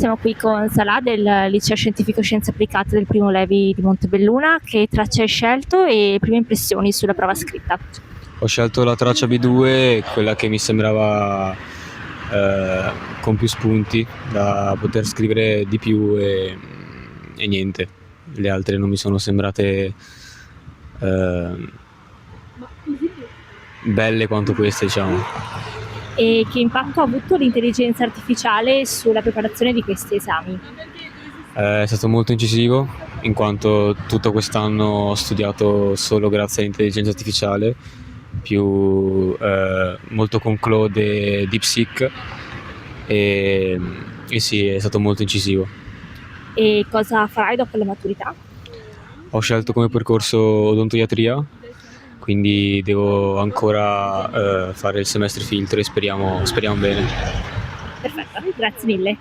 siamo qui con Salah del Liceo Scientifico Scienze Applicate del Primo Levi di Montebelluna. Che traccia hai scelto e prime impressioni sulla prova scritta? Ho scelto la traccia B2, quella che mi sembrava con più spunti da poter scrivere di più e niente, le altre non mi sono sembrate belle quanto queste, diciamo. E che impatto ha avuto l'intelligenza artificiale sulla preparazione di questi esami? È stato molto incisivo, in quanto tutto quest'anno ho studiato solo grazie all'intelligenza artificiale, più molto con Claude e DeepSeek, e sì, è stato molto incisivo. E cosa farai dopo la maturità? Ho scelto come percorso odontoiatria, quindi devo ancora fare il semestre filtro e speriamo bene. Perfetto, grazie mille.